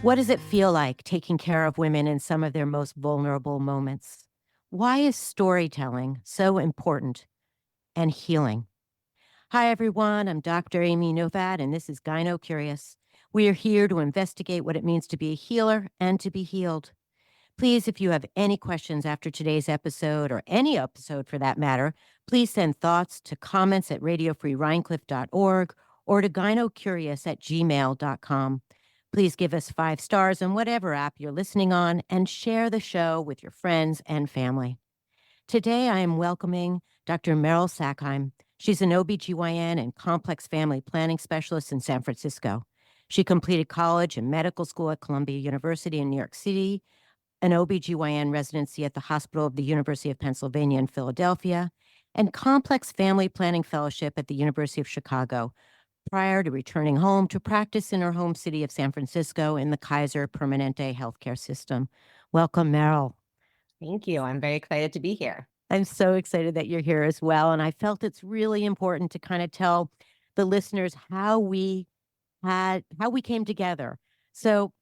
What does it feel like taking care of women in some of their most vulnerable moments? Why is storytelling so important and healing? Hi, everyone. I'm Dr. Amy Novat, and this is Gynocurious. We are here to investigate what it means to be a healer and to be healed. Please, if you have any questions after today's episode, or any episode for that matter, please send thoughts to comments at radiofreerhiniecliff.org or to gynocurious@gmail.com. Please give us 5 stars on whatever app you're listening on and share the show with your friends and family. Today, I am welcoming Dr. Maryl Sackeim. She's an OBGYN and complex family planning specialist in San Francisco. She completed college and medical school at Columbia University in New York City, an OBGYN residency at the Hospital of the University of Pennsylvania in Philadelphia, and complex family planning fellowship at the University of Chicago, prior to returning home to practice in her home city of San Francisco in the Kaiser Permanente healthcare system. Welcome, Meryl. Thank you. I'm very excited to be here. I'm so excited that you're here as well. And I felt it's really important to kind of tell the listeners how we came together. So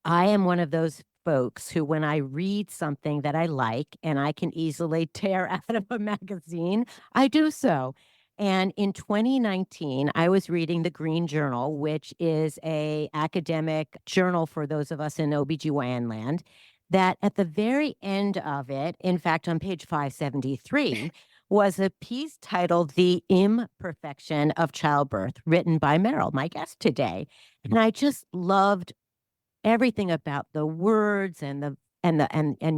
I am one of those folks who, when I read something that I like and I can easily tear out of a magazine, I do so. And in 2019, I was reading the Green Journal, which is a academic journal for those of us in OBGYN land, that at the very end of it, in fact, on page 573, was a piece titled The Imperfection of Childbirth, written by Meryl, my guest today. And I just loved everything about the words and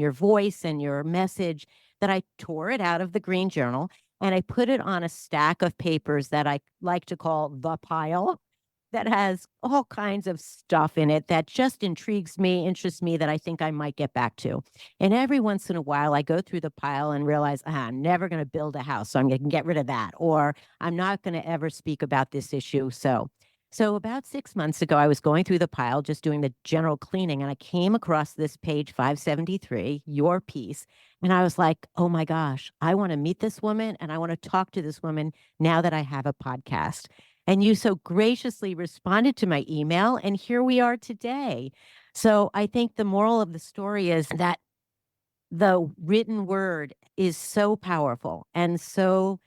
your voice and your message, that I tore it out of the Green Journal and I put it on a stack of papers that I like to call the pile, that has all kinds of stuff in it that just interests me, that I think I might get back to. And every once in a while, I go through the pile and realize, I'm never going to build a house, so I'm going to get rid of that, or I'm not going to ever speak about this issue. So about 6 months ago, I was going through the pile, just doing the general cleaning, and I came across this page 573, your piece. And I was like, oh my gosh, I want to meet this woman and I want to talk to this woman now that I have a podcast. And you so graciously responded to my email, and here we are today. So I think the moral of the story is that the written word is so powerful and so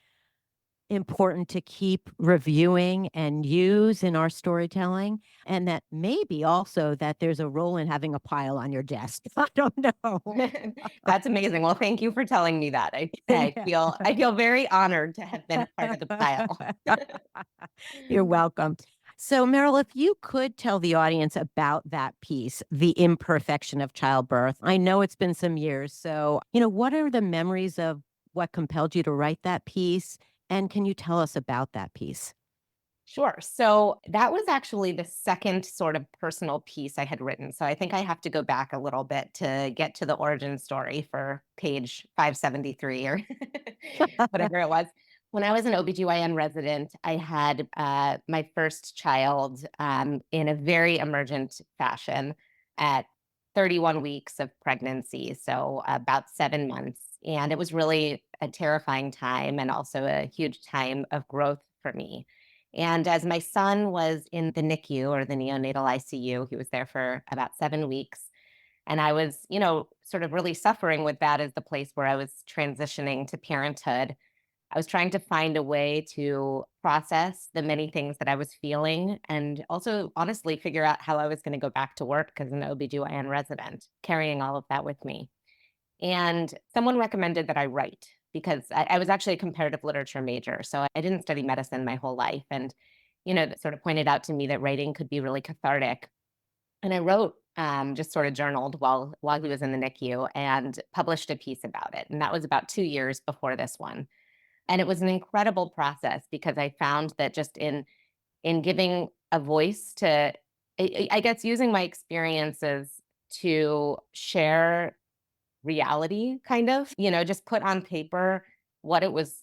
important to keep reviewing and use in our storytelling, and that maybe also that there's a role in having a pile on your desk. I don't know. That's amazing. Well, thank you for telling me that. I feel very honored to have been a part of the pile. You're welcome. So, Meryl, if you could tell the audience about that piece, The Imperfection of Childbirth. I know it's been some years. So, what are the memories of what compelled you to write that piece? And can you tell us about that piece? Sure. So that was actually the second sort of personal piece I had written. So I think I have to go back a little bit to get to the origin story for page 573 or whatever it was. When I was an OBGYN resident, I had my first child in a very emergent fashion at 31 weeks of pregnancy. So about 7 months. And it was really a terrifying time and also a huge time of growth for me. And as my son was in the NICU, or the neonatal ICU, he was there for about 7 weeks. And I was, sort of really suffering with that as the place where I was transitioning to parenthood. I was trying to find a way to process the many things that I was feeling, and also honestly figure out how I was going to go back to work as an OBGYN resident, carrying all of that with me. And someone recommended that I write, because I was actually a comparative literature major. So I didn't study medicine my whole life. And, that sort of pointed out to me that writing could be really cathartic. And I wrote, just sort of journaled while he was in the NICU, and published a piece about it. And that was about 2 years before this one. And it was an incredible process, because I found that just in giving a voice to, I guess, using my experiences to share reality, kind of, just put on paper what it was,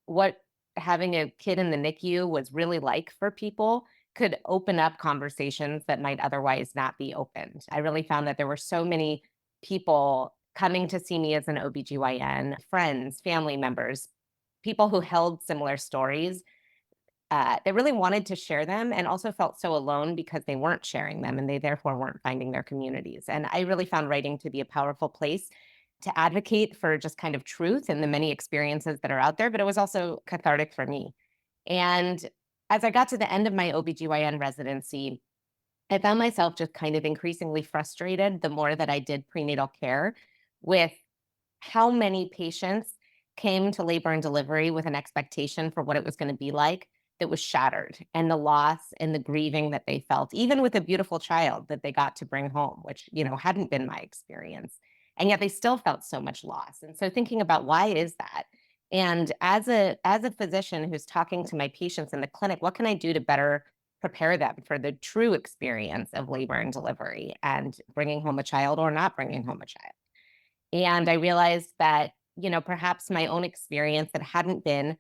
what having a kid in the NICU was really like for people, could open up conversations that might otherwise not be opened. I really found that there were so many people coming to see me as an OBGYN, friends, family members, people who held similar stories, they really wanted to share them and also felt so alone because they weren't sharing them and they therefore weren't finding their communities. And I really found writing to be a powerful place to advocate for just kind of truth and the many experiences that are out there, but it was also cathartic for me. And as I got to the end of my OBGYN residency, I found myself just kind of increasingly frustrated the more that I did prenatal care with how many patients came to labor and delivery with an expectation for what it was going to be like that was shattered, and the loss and the grieving that they felt, even with a beautiful child that they got to bring home, which, hadn't been my experience. And yet they still felt so much loss. And so thinking about why is that? And as a physician who's talking to my patients in the clinic, what can I do to better prepare them for the true experience of labor and delivery and bringing home a child or not bringing home a child? And I realized that, perhaps my own experience that hadn't been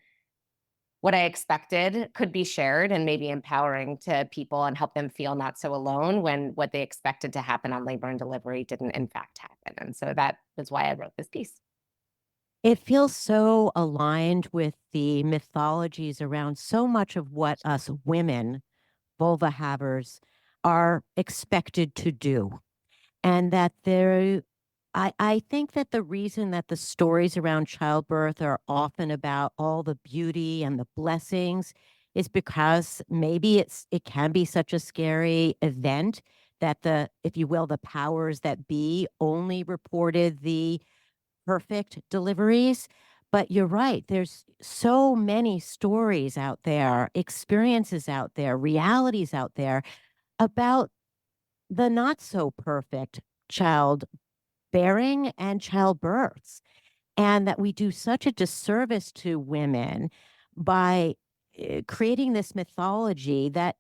what I expected could be shared and maybe empowering to people and help them feel not so alone when what they expected to happen on labor and delivery didn't in fact happen. And so that is why I wrote this piece. It feels so aligned with the mythologies around so much of what us women, vulva havers, are expected to do. And that I think that the reason that the stories around childbirth are often about all the beauty and the blessings is because maybe it can be such a scary event that if you will, the powers that be only reported the perfect deliveries. But you're right, there's so many stories out there, experiences out there, realities out there about the not so perfect childbearing and childbirths, and that we do such a disservice to women by creating this mythology that,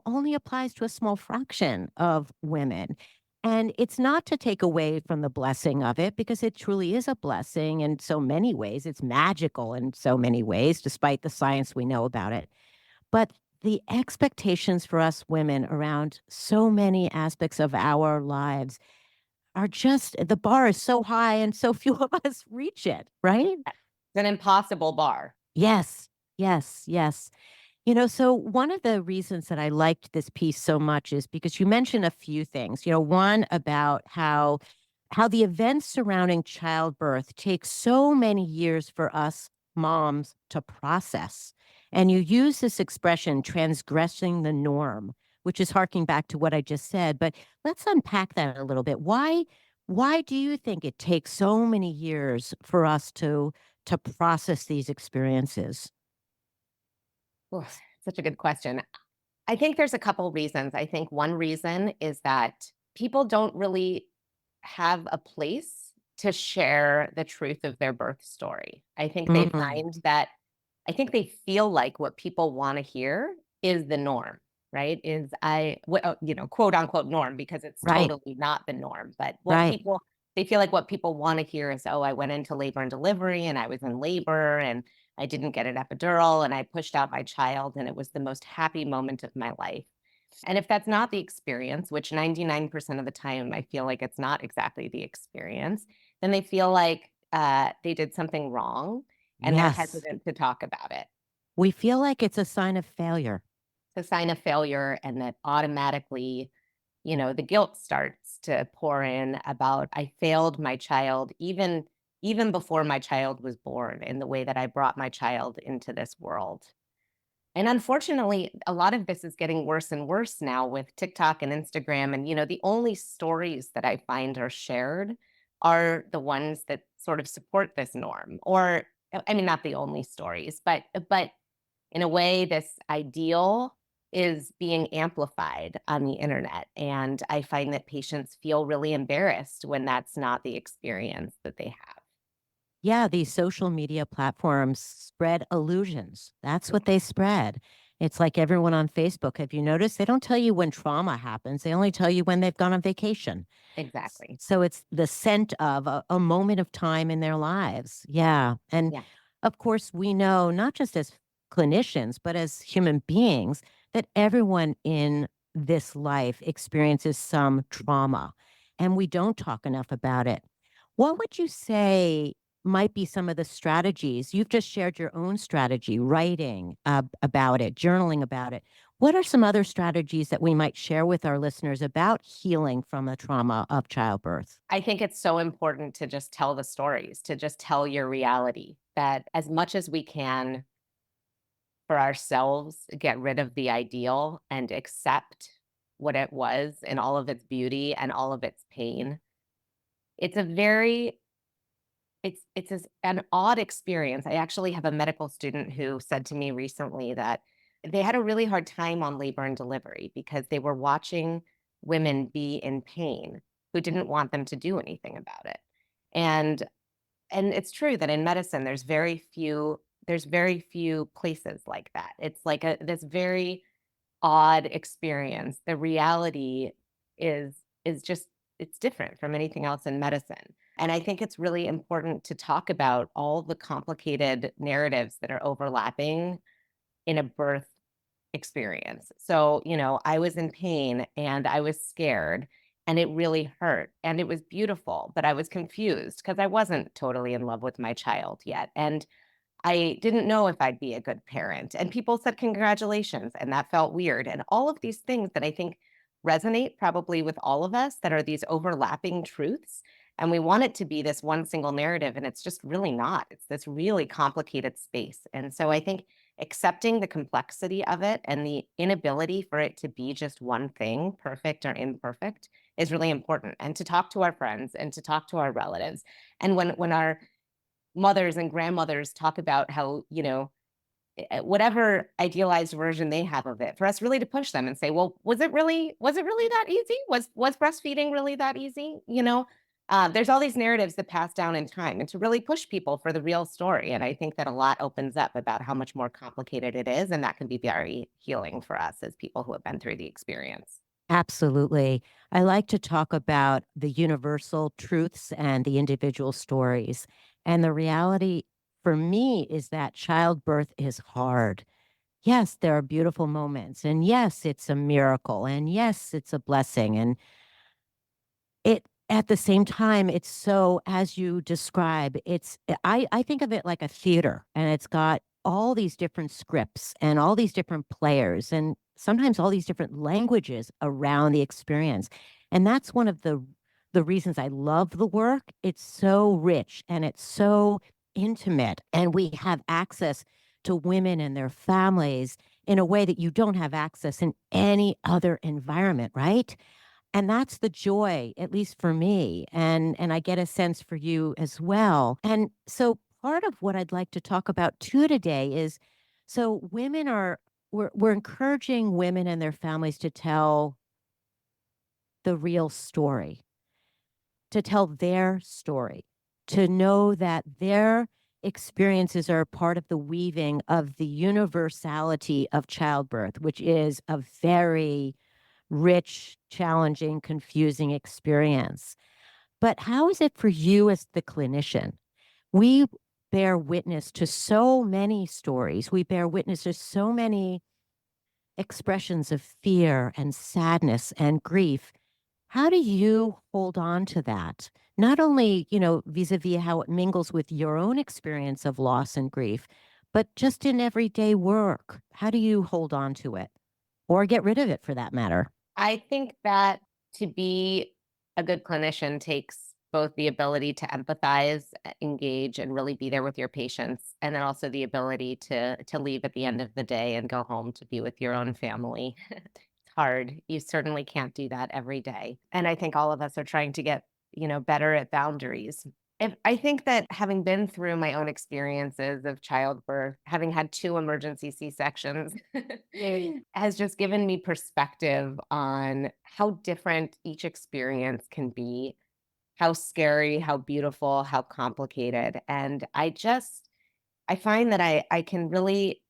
only applies to a small fraction of women. And it's not to take away from the blessing of it, because it truly is a blessing in so many ways. It's magical in so many ways, despite the science we know about it. But the expectations for us women around so many aspects of our lives are just the bar is so high and so few of us reach it, right? It's an impossible bar. Yes, yes, yes. So one of the reasons that I liked this piece so much is because you mentioned a few things. One about how the events surrounding childbirth take so many years for us moms to process. And you use this expression, transgressing the norm, which is harking back to what I just said. But let's unpack that a little bit. Why do you think it takes so many years for us to process these experiences? Oof, such a good question. I think there's a couple reasons. I think one reason is that people don't really have a place to share the truth of their birth story. Mm, I think they feel like what people want to hear is the norm, right? Quote unquote norm, because it's right, totally not the norm. But right. they feel like what people want to hear is, oh, I went into labor and delivery and I was in labor and I didn't get an epidural and I pushed out my child and it was the most happy moment of my life. And if that's not the experience, which 99% of the time I feel like it's not exactly the experience, then they feel like they did something wrong and they're Yes. hesitant to talk about it. We feel like it's a sign of failure. It's a sign of failure, and that automatically, the guilt starts to pour in about I failed my child even before my child was born in the way that I brought my child into this world. And unfortunately, a lot of this is getting worse and worse now with TikTok and Instagram. And, the only stories that I find are shared are the ones that sort of support this norm. Or, I mean, not the only stories, but in a way, this ideal is being amplified on the internet. And I find that patients feel really embarrassed when that's not the experience that they have. Yeah, these social media platforms spread illusions. That's what they spread. It's like everyone on Facebook. Have you noticed? They don't tell you when trauma happens. They only tell you when they've gone on vacation. Exactly. So it's the scent of a moment of time in their lives. Yeah. And Yeah. of course, we know, not just as clinicians, but as human beings, that everyone in this life experiences some trauma. And we don't talk enough about it. What would you say might be some of the strategies? You've just shared your own strategy, writing about it, journaling about it. What are some other strategies that we might share with our listeners about healing from the trauma of childbirth? I think it's so important to just tell the stories, to just tell your reality, that as much as we can for ourselves, get rid of the ideal and accept what it was in all of its beauty and all of its pain. It's a very an odd experience. I actually have a medical student who said to me recently that they had a really hard time on labor and delivery because they were watching women be in pain who didn't want them to do anything about it. And and it's true that in medicine there's very few places like that. It's like this very odd experience. The reality is is just it's different from anything else in medicine. And I think it's really important to talk about all the complicated narratives that are overlapping in a birth experience. So, I was in pain and I was scared and it really hurt and it was beautiful, but I was confused because I wasn't totally in love with my child yet. And I didn't know if I'd be a good parent. And people said congratulations, and that felt weird. And all of these things that I think resonate probably with all of us that are these overlapping truths. And we want it to be this one single narrative, and it's just really not. It's this really complicated space. And so I think accepting the complexity of it and the inability for it to be just one thing, perfect or imperfect, is really important. And to talk to our friends and to talk to our relatives. And when our mothers and grandmothers talk about how, whatever idealized version they have of it, for us really to push them and say, well, was it really that easy? Was breastfeeding really that easy? There's all these narratives that pass down in time, and to really push people for the real story. And I think that a lot opens up about how much more complicated it is, and that can be very healing for us as people who have been through the experience. Absolutely. I like to talk about the universal truths and the individual stories. And the reality for me is that childbirth is hard. Yes, there are beautiful moments. And yes, it's a miracle. And yes, it's a blessing. And it at the same time, it's so as you describe, I think of it like a theater, and it's got all these different scripts and all these different players and sometimes all these different languages around the experience. And that's one of the reasons I love the work. It's so rich and it's so intimate, and we have access to women and their families in a way that you don't have access in any other environment, right? And that's the joy, at least for me, and I get a sense for you as well. And so part of what I'd like to talk about too today is, so women are we're encouraging women and their families to tell the real story, to tell their story, to know that their experiences are a part of the weaving of the universality of childbirth, which is a very rich, challenging, confusing experience. But how is it for you as the clinician? We bear witness to so many stories. We bear witness to so many expressions of fear and sadness and grief. How do you hold on to that? Not only, vis-a-vis how it mingles with your own experience of loss and grief, but just in everyday work. How do you hold on to it or get rid of it for that matter? I think that to be a good clinician takes both the ability to empathize, engage, and really be there with your patients, and then also the ability to leave at the end of the day and go home to be with your own family. It's hard. You certainly can't do that every day. And I think all of us are trying to get, better at boundaries. I think that having been through my own experiences of childbirth, having had two emergency C-sections, has just given me perspective on how different each experience can be, how scary, how beautiful, how complicated. And I find that I can really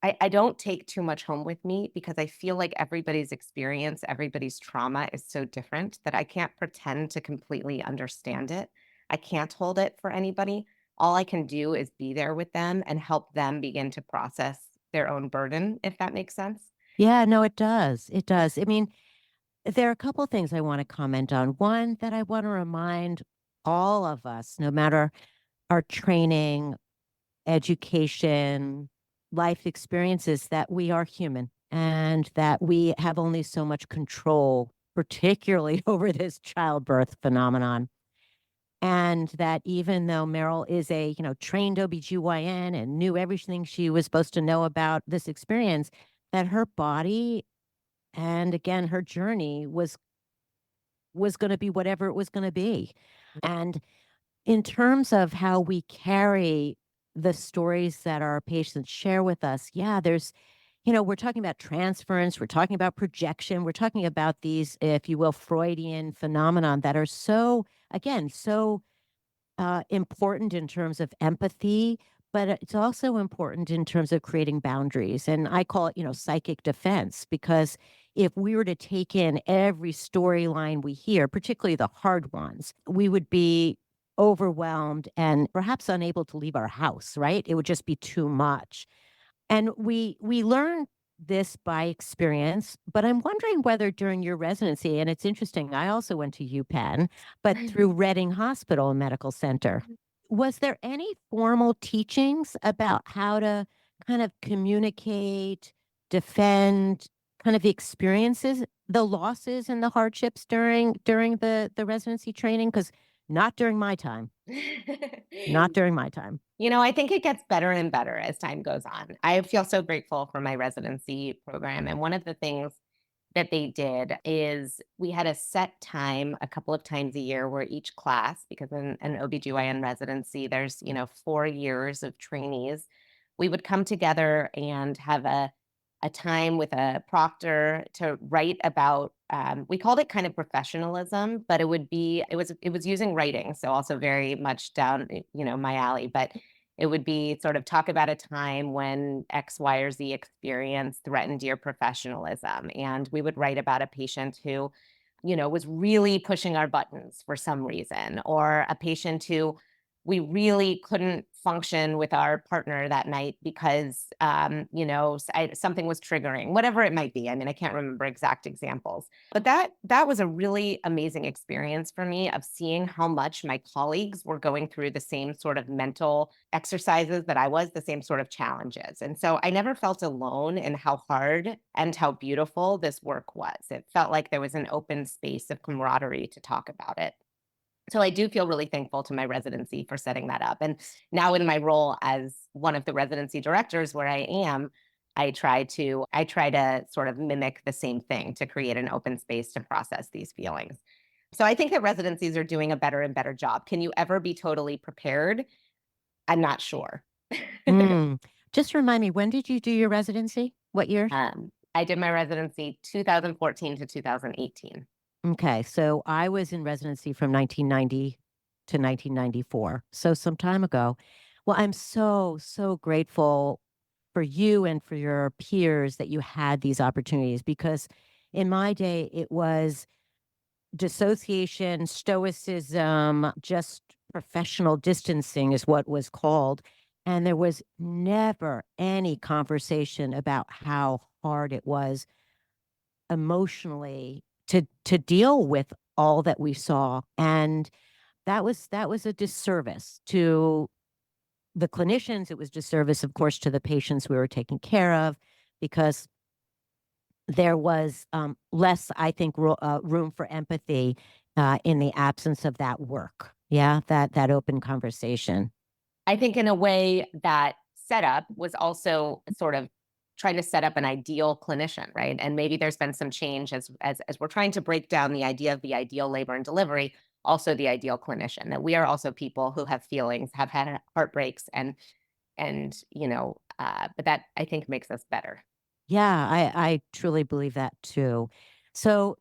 I don't take too much home with me because I feel like everybody's experience, everybody's trauma is so different that I can't pretend to completely understand it. I can't hold it for anybody. All I can do is be there with them and help them begin to process their own burden, if that makes sense. Yeah, no, it does. It does. I mean, there are a couple of things I want to comment on. One, that I want to remind all of us, no matter our training, education, life experiences that we are human and that we have only so much control, particularly over this childbirth phenomenon. And that even though Meryl is a, trained OBGYN and knew everything she was supposed to know about this experience, that her body and again her journey was going to be whatever it was going to be. And in terms of how we carry the stories that our patients share with us, yeah, we're talking about transference, we're talking about projection, we're talking about these, if you will, Freudian phenomenon that are so, again, so important in terms of empathy, but it's also important in terms of creating boundaries. And I call it, psychic defense, because if we were to take in every storyline we hear, particularly the hard ones, we would be overwhelmed and perhaps unable to leave our house, right? It would just be too much. And we learn this by experience, but I'm wondering whether during your residency, and it's interesting, I also went to UPenn, but through Reading Hospital Medical Center, was there any formal teachings about how to kind of communicate, defend, kind of the experiences, the losses and the hardships during the residency training? Because not during my time. Not during my time. I think it gets better and better as time goes on. I feel so grateful for my residency program. And one of the things that they did is we had a set time a couple of times a year where each class, because in an OBGYN residency, there's, 4 years of trainees, we would come together and have a time with a proctor to write about we called it kind of professionalism, but it was using writing, so also very much down my alley. But it would be sort of talk about a time when X, Y, or Z experience threatened your professionalism. And we would write about a patient who, was really pushing our buttons for some reason, or a patient who we really couldn't function with our partner that night because, something was triggering, whatever it might be. I mean, I can't remember exact examples, but that was a really amazing experience for me of seeing how much my colleagues were going through the same sort of mental exercises that I was, the same sort of challenges. And so I never felt alone in how hard and how beautiful this work was. It felt like there was an open space of camaraderie to talk about it. So I do feel really thankful to my residency for setting that up. And now in my role as one of the residency directors where I am, I try to sort of mimic the same thing to create an open space to process these feelings. So I think that residencies are doing a better and better job. Can you ever be totally prepared? I'm not sure. Mm. Just remind me, when did you do your residency? What year? I did my residency 2014 to 2018. Okay, so I was in residency from 1990 to 1994, so some time ago. Well, I'm so, so grateful for you and for your peers that you had these opportunities, because in my day, it was dissociation, stoicism, just professional distancing is what was called. And there was never any conversation about how hard it was emotionally to deal with all that we saw. And that was a disservice to the clinicians. It was disservice, of course, to the patients we were taking care of, because there was less, I think, room for empathy in the absence of that work. Yeah, that open conversation. I think in a way that setup was also sort of trying to set up an ideal clinician, right? And maybe there's been some change as we're trying to break down the idea of the ideal labor and delivery, also the ideal clinician, that we are also people who have feelings, have had heartbreaks, but that I think makes us better. Yeah, I truly believe that too. So,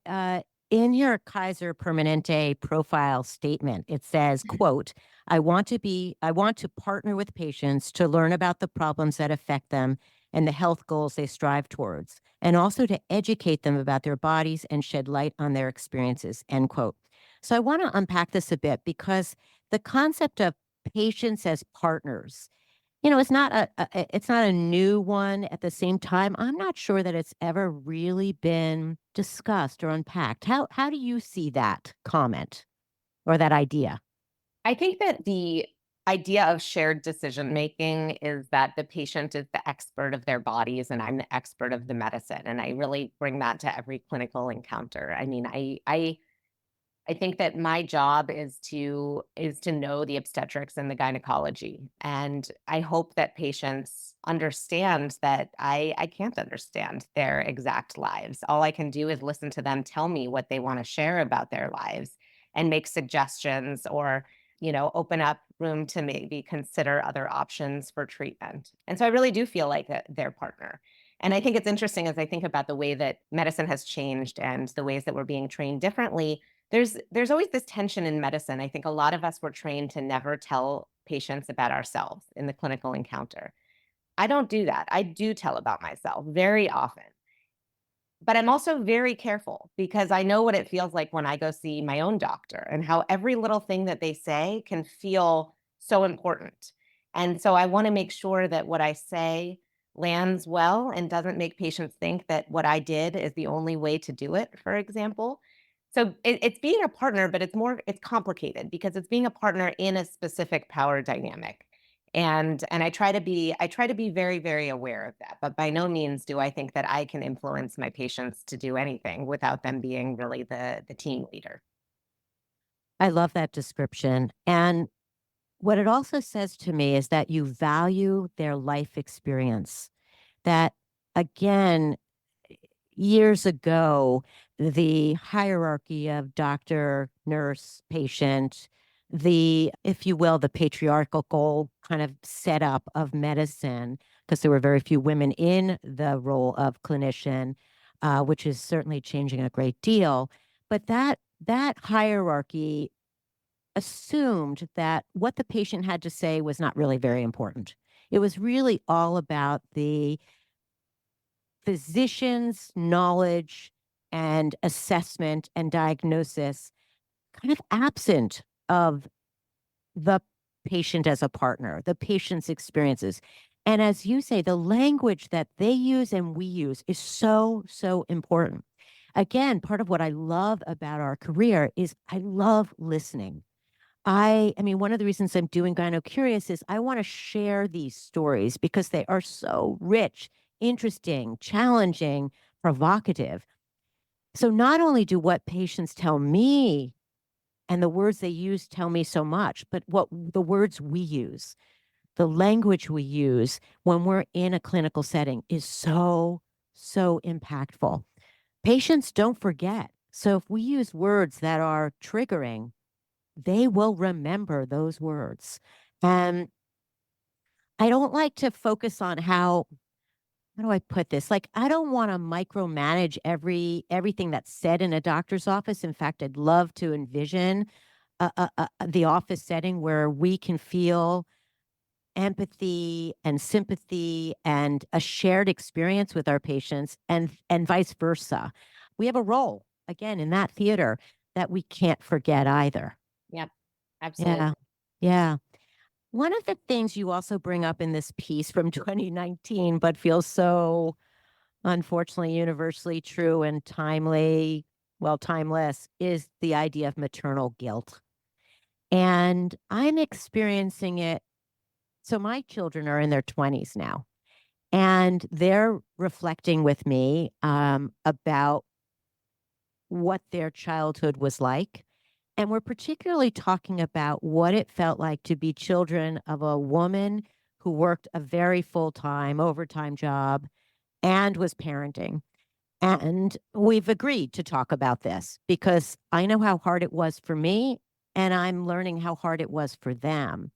in your Kaiser Permanente profile statement, it says, quote, I want to partner with patients to learn about the problems that affect them and the health goals they strive towards, and also to educate them about their bodies and shed light on their experiences, end quote. So I want to unpack this a bit, because the concept of patients as partners, it's not it's not a new one. At the same time, I'm not sure that it's ever really been discussed or unpacked. How do you see that comment or that idea? I think that the idea of shared decision making is that the patient is the expert of their bodies and I'm the expert of the medicine. And I really bring that to every clinical encounter. I mean, I think that my job is to know the obstetrics and the gynecology. And I hope that patients understand that I can't understand their exact lives. All I can do is listen to them tell me what they want to share about their lives and make suggestions or, open up room to maybe consider other options for treatment. And so I really do feel like their partner. And I think it's interesting as I think about the way that medicine has changed and the ways that we're being trained differently. There's always this tension in medicine. I think a lot of us were trained to never tell patients about ourselves in the clinical encounter. I don't do that. I do tell about myself very often. But I'm also very careful because I know what it feels like when I go see my own doctor and how every little thing that they say can feel so important. And so I want to make sure that what I say lands well and doesn't make patients think that what I did is the only way to do it, for example. So it's being a partner, but it's complicated because it's being a partner in a specific power dynamic. And I try to be very, very aware of that, but by no means do I think that I can influence my patients to do anything without them being really the team leader. I love that description. And what it also says to me is that you value their life experience. That, again, years ago, the hierarchy of doctor, nurse, patient, the, if you will, the patriarchal kind of setup of medicine, because there were very few women in the role of clinician, which is certainly changing a great deal. But that hierarchy assumed that what the patient had to say was not really very important. It was really all about the physician's knowledge and assessment and diagnosis, kind of absent of the patient as a partner, the patient's experiences. And as you say, the language that they use and we use is so, so important. Again, part of what I love about our career is I love listening. I mean, one of the reasons I'm doing Gynocurious is I want to share these stories because they are so rich, interesting, challenging, provocative. So not only do what patients tell me and the words they use tell me so much, but what the words we use, the language we use when we're in a clinical setting is so, so impactful. Patients don't forget. So if we use words that are triggering, they will remember those words. And I don't like to focus on how do I put this? Like I don't want to micromanage everything that's said in a doctor's office. In fact, I'd love to envision the office setting where we can feel empathy and sympathy and a shared experience with our patients and vice versa. We have a role again in that theater that we can't forget either. Yep, Yeah. absolutely. Yeah. One of the things you also bring up in this piece from 2019, but feels so unfortunately universally true and timely, well, timeless, is the idea of maternal guilt. And I'm experiencing it. So my children are in their 20s now, and they're reflecting with me about what their childhood was like. And we're particularly talking about what it felt like to be children of a woman who worked a very full time, overtime job and was parenting. And we've agreed to talk about this because I know how hard it was for me, and I'm learning how hard it was for them.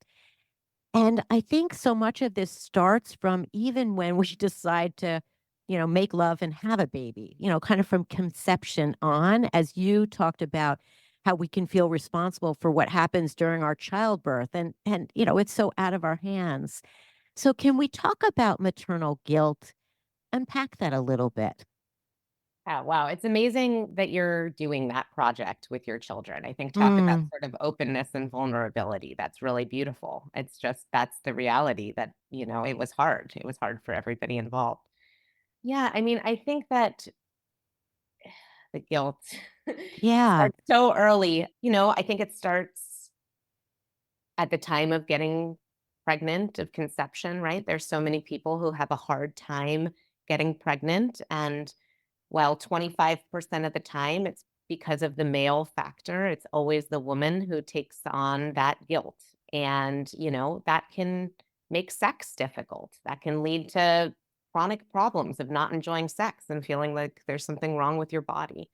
And I think so much of this starts from even when we decide to, make love and have a baby, kind of from conception on, as you talked about how we can feel responsible for what happens during our childbirth and it's so out of our hands. So can we talk about maternal guilt? Unpack that a little bit. Yeah, wow. It's amazing that you're doing that project with your children. I think talk about Mm, sort of openness and vulnerability. That's really beautiful. It's just that's the reality that, it was hard. It was hard for everybody involved. Yeah, I mean, I think that the guilt yeah. starts so early. I think it starts at the time of getting pregnant, of conception, right? There's so many people who have a hard time getting pregnant. And while 25% of the time it's because of the male factor, it's always the woman who takes on that guilt. And, that can make sex difficult. That can lead to chronic problems of not enjoying sex and feeling like there's something wrong with your body.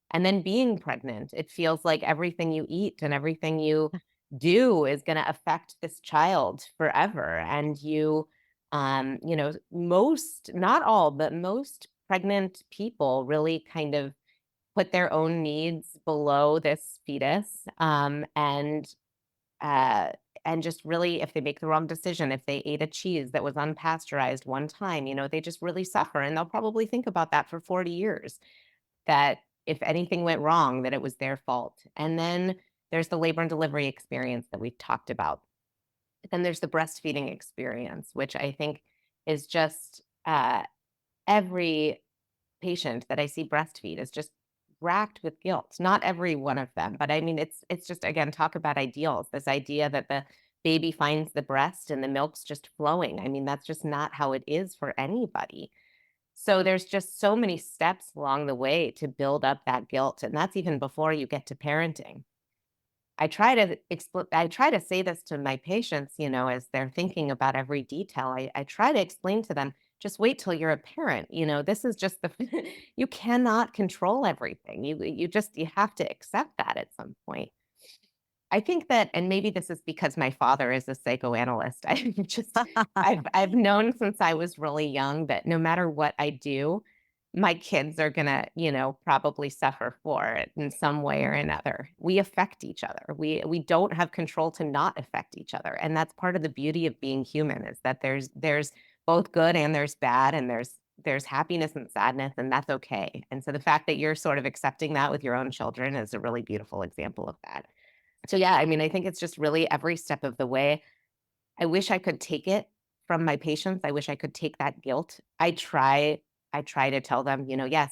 And then being pregnant, it feels like everything you eat and everything you do is going to affect this child forever. And most, not all, but most pregnant people really kind of put their own needs below this fetus. Uh, and just really, if they make the wrong decision, if they ate a cheese that was unpasteurized one time, they just really suffer. And they'll probably think about that for 40 years, that if anything went wrong, that it was their fault. And then there's the labor and delivery experience that we've talked about. Then there's the breastfeeding experience, which I think is just every patient that I see breastfeed is just racked with guilt. Not every one of them, but I mean, it's just, again, talk about ideals. This idea that the baby finds the breast and the milk's just flowing. I mean, that's just not how it is for anybody. So there's just so many steps along the way to build up that guilt, and that's even before you get to parenting. I try to say this to my patients, as they're thinking about every detail. I try to explain to them, just wait till you're a parent. This is just the you cannot control everything. You have to accept that at some point. I think that, and maybe this is because my father is a psychoanalyst. I've known since I was really young that no matter what I do, my kids are gonna, probably suffer for it in some way or another. We affect each other. We don't have control to not affect each other. And that's part of the beauty of being human, is that there's both good and there's bad, and there's happiness and sadness, and that's okay. And so the fact that you're sort of accepting that with your own children is a really beautiful example of that. So yeah, I mean, I think it's just really every step of the way. I wish I could take it from my patients. I wish I could take that guilt. I try to tell them, yes,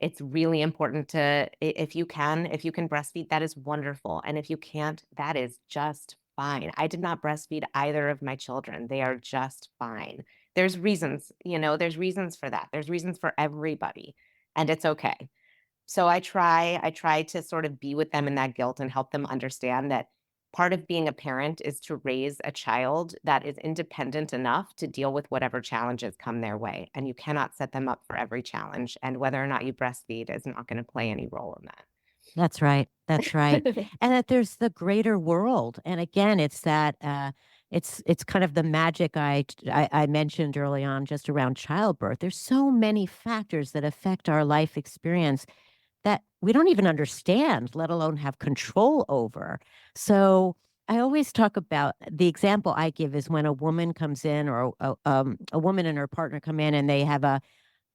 it's really important to, if you can breastfeed, that is wonderful. And if you can't, that is just fine. I did not breastfeed either of my children. They are just fine. There's reasons, there's reasons for that. There's reasons for everybody, and it's okay. So I try to sort of be with them in that guilt and help them understand that part of being a parent is to raise a child that is independent enough to deal with whatever challenges come their way. And you cannot set them up for every challenge. And whether or not you breastfeed is not going to play any role in That's right. That's right. that. And that there's the greater world. And again, it's that it's kind of the magic I mentioned early on just around childbirth. There's so many factors that affect our life experience that we don't even understand, let alone have control over. So I always talk about, the example I give is when a woman comes in, or a woman and her partner come in, and they have a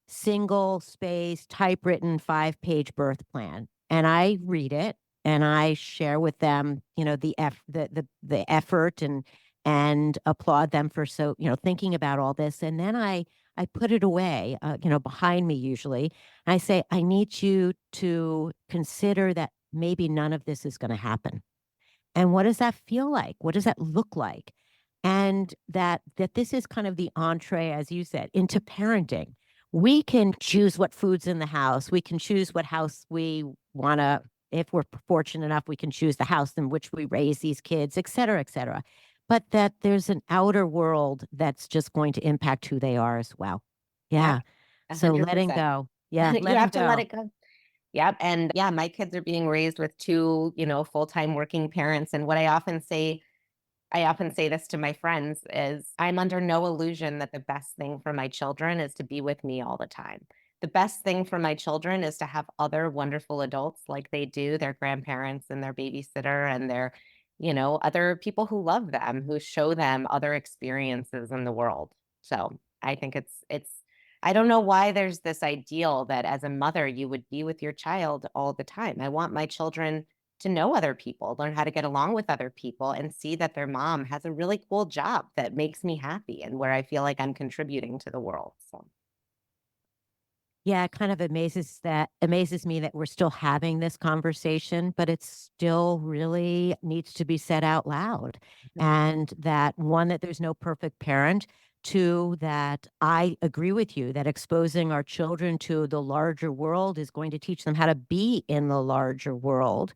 single space typewritten 5-page birth plan, and I read it and I share with them, the effort, and applaud them for, so, thinking about all this. And then I put it away, behind me usually. And I say, I need you to consider that maybe none of this is going to happen. And what does that feel like? What does that look like? And that this is kind of the entree, as you said, into parenting. We can choose what food's in the house. We can choose what house we want to, if we're fortunate enough, we can choose the house in which we raise these kids, et cetera, et cetera. But that there's an outer world that's just going to impact who they are as well. Yep, Yeah. So letting 100%. go. Yeah. You Letting have to let go. it go. Yep. And yeah, my kids are being raised with two, full-time working parents. And what I often say this to my friends is, I'm under no illusion that the best thing for my children is to be with me all the time. The best thing for my children is to have other wonderful adults like they do, their grandparents and their babysitter and their, other people who love them, who show them other experiences in the world. So I think I don't know why there's this ideal that as a mother, you would be with your child all the time. I want my children to know other people, learn how to get along with other people, and see that their mom has a really cool job that makes me happy and where I feel like I'm contributing to the world. So Yeah, it kind of amazes me that we're still having this conversation, but it still really needs to be said out loud. Mhm. And that one, that there's no perfect parent. Two, that I agree with you that exposing our children to the larger world is going to teach them how to be in the larger world.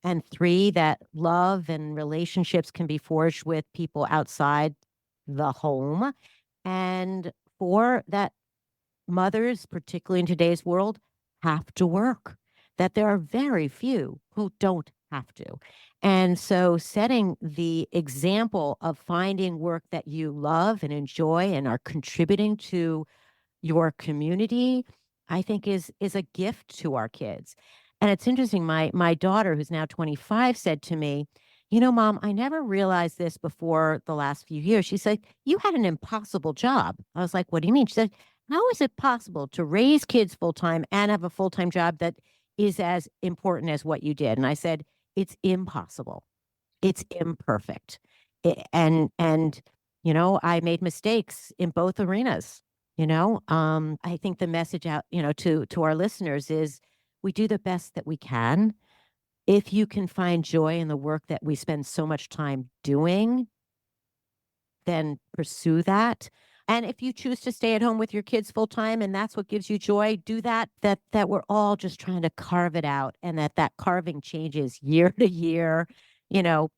And three, that love and relationships can be forged with people outside the home. And four, that mothers, particularly in today's world, have to work, that there are very few who don't have to. And so, setting the example of finding work that you love and enjoy and are contributing to your community, I think is a gift to our kids. And it's interesting, my daughter, who's now 25, said to me, "You know, Mom, I never realized this before the last few years." She said, "You had an impossible job." I was like, "What do you mean?" She said, "How is it possible to raise kids full time and have a full time job that is as important as what you did?" And I said, "It's impossible. It's imperfect." And I made mistakes in both arenas. I think the message out, to our listeners is we do the best that we can. If you can find joy in the work that we spend so much time doing, then pursue that. And if you choose to stay at home with your kids full time and that's what gives you joy, do that. That we're all just trying to carve it out, and that carving changes year to year, you know,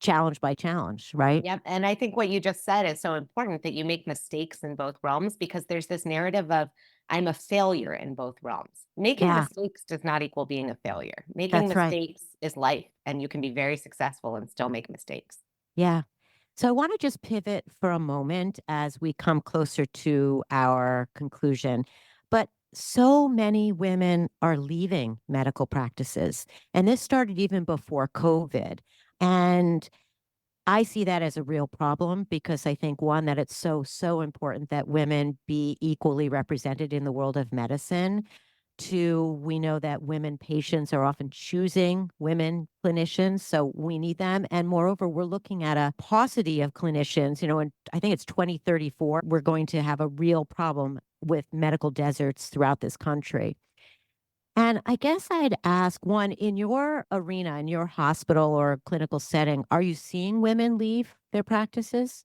challenge by challenge, right? Yep. And I think what you just said is so important, that you make mistakes in both realms, because there's this narrative of I'm a failure in both realms. Making Yeah, mistakes does not equal being a failure. Making that's right. mistakes is life, and you can be very successful and still make mistakes. Yeah. So I want to just pivot for a moment as we come closer to our conclusion. But so many women are leaving medical practices, and this started even before COVID. And I see that as a real problem because I think, one, that it's so, so important that women be equally represented in the world of medicine. Two, we know that women patients are often choosing women clinicians, so we need them. And moreover, we're looking at a paucity of clinicians. And I think it's 2034. We're going to have a real problem with medical deserts throughout this country. And I guess I'd ask, one, in your arena, in your hospital or clinical setting, are you seeing women leave their practices?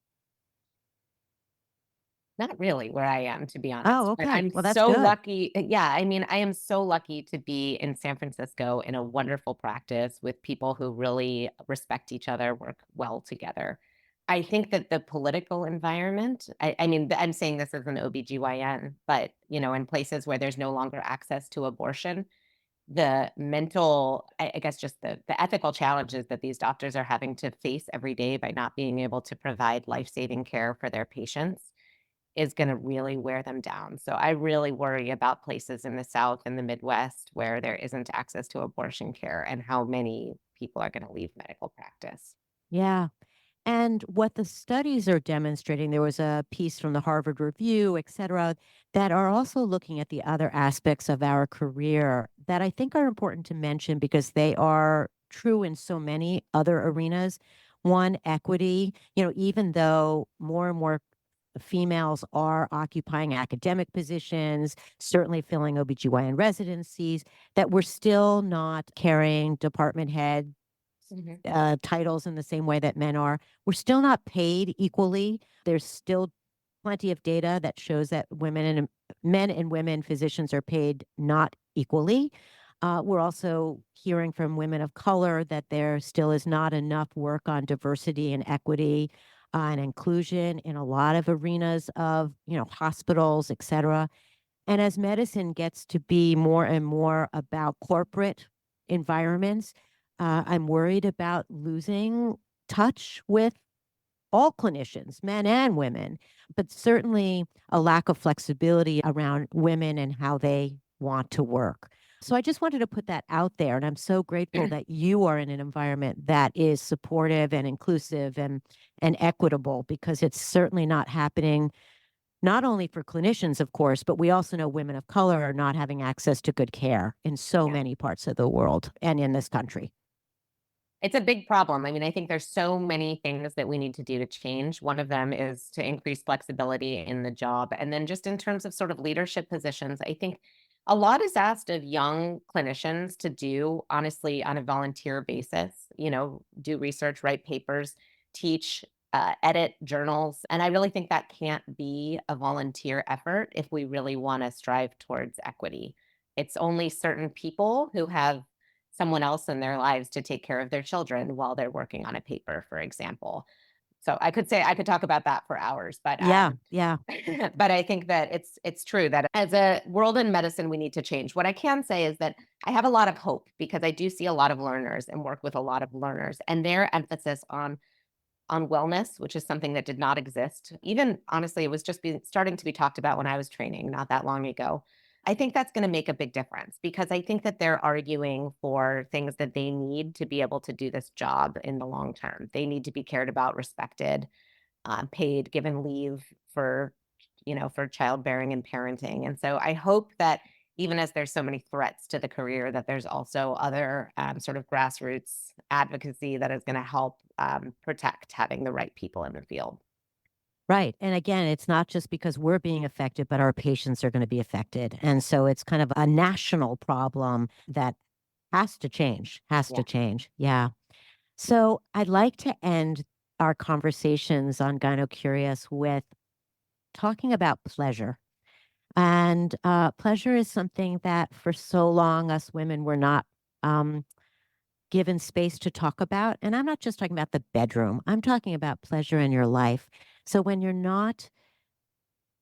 Not really where I am, to be Oh, honest, but okay. I'm Well, that's so good. lucky. Yeah, I mean, I am so lucky to be in San Francisco in a wonderful practice with people who really respect each other, work well together. I think that the political environment, I mean, I'm saying this as an OBGYN, but in places where there's no longer access to abortion, the mental, I guess just the ethical challenges that these doctors are having to face every day by not being able to provide life-saving care for their patients is gonna really wear them down. So I really worry about places in the South and the Midwest where there isn't access to abortion care, and how many people are gonna leave medical practice. Yeah. And what the studies are demonstrating, there was a piece from the Harvard Review, et cetera, that are also looking at the other aspects of our career that I think are important to mention because they are true in so many other arenas. One, equity. Even though more and more females are occupying academic positions, certainly filling OBGYN residencies, that we're still not carrying department head Mhm. titles in the same way that men are. We're still not paid equally. There's still plenty of data that shows that men and women physicians are paid not equally. We're also hearing from women of color that there still is not enough work on diversity and equity and inclusion in a lot of arenas of hospitals, et cetera. And as medicine gets to be more and more about corporate environments, I'm worried about losing touch with all clinicians, men and women, but certainly a lack of flexibility around women and how they want to work. So I just wanted to put that out there. And I'm so grateful that you are in an environment that is supportive and inclusive and equitable, because it's certainly not happening not only for clinicians, of course, but we also know women of color are not having access to good care in so Yeah. many parts of the world and in this country. It's a big problem. I mean, I think there's so many things that we need to do to change. One of them is to increase flexibility in the job. And then just in terms of sort of leadership positions, I think A lot is asked of young clinicians to do, honestly, on a volunteer basis, do research, write papers, teach, edit journals. And I really think that can't be a volunteer effort if we really want to strive towards equity. It's only certain people who have someone else in their lives to take care of their children while they're working on a paper, for example. So I could talk about that for hours, but Yeah, yeah, but I think that it's true that as a world in medicine, we need to change. What I can say is that I have a lot of hope because I do see a lot of learners and work with a lot of learners, and their emphasis on wellness, which is something that did not exist. Even honestly, it was just starting to be talked about when I was training not that long ago. I think that's going to make a big difference because I think that they're arguing for things that they need to be able to do this job in the long term. They need to be cared about, respected, paid, given leave for, for childbearing and parenting. And so I hope that even as there's so many threats to the career, that there's also other sort of grassroots advocacy that is going to help protect having the right people in the field. right. And again, it's not just because we're being affected, but our patients are going to be affected. And so it's kind of a national problem that has to change, has Yeah. to change. Yeah. So I'd like to end our conversations on Gynocurious with talking about pleasure. And pleasure is something that for so long us women were not um, given space to talk about. And I'm not just talking about the bedroom, I'm talking about pleasure in your life. So when you're not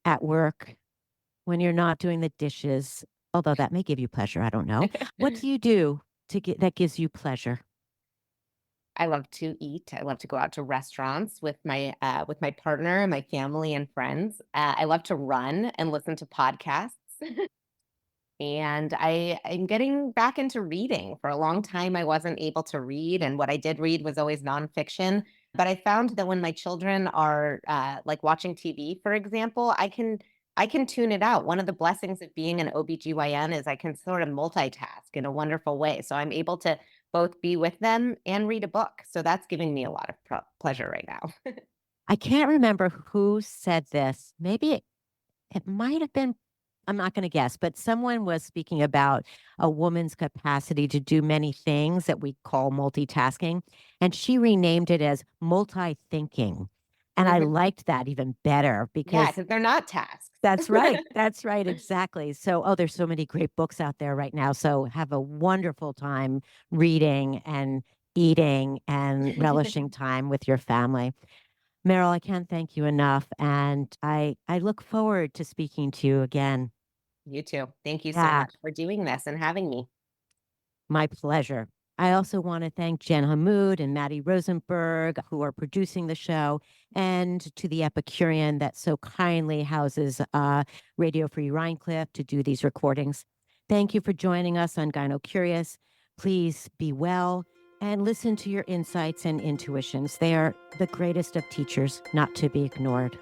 at work, when you're not doing the dishes, although that may give you pleasure, I don't know. What do you do to get that gives you pleasure? I love to eat. I love to go out to restaurants with my partner, my family, and friends. I love to run and listen to podcasts. And I'm getting back into reading. For a long time, I wasn't able to read, and what I did read was always nonfiction. But I found that when my children are like watching TV, for example, I can tune it out. One of the blessings of being an OBGYN is I can sort of multitask in a wonderful way. So I'm able to both be with them and read a book. So that's giving me a lot of pleasure right now. I can't remember who said this. Maybe it might have been, I'm not going to guess, but someone was speaking about a woman's capacity to do many things that we call multitasking. And she renamed it as multi-thinking. And I Mhm. liked that even better Yeah, because because they're not tasks. that's right. That's right. Exactly. So, oh, there's so many great books out there right now. So have a wonderful time reading and eating and relishing time with your family. Meryl, I can't thank you enough. And I look forward to speaking to you again. You too. Thank you so Yeah, much for doing this and having me. my pleasure. I also want to thank Jen Hammoud and Matty Rosenberg, who are producing the show, and to the Epicurean that so kindly houses Radio Free Rhiniecliff to do these recordings. Thank you for joining us on Gynocurious. Please be well and listen to your insights and intuitions. They are the greatest of teachers, not to be ignored.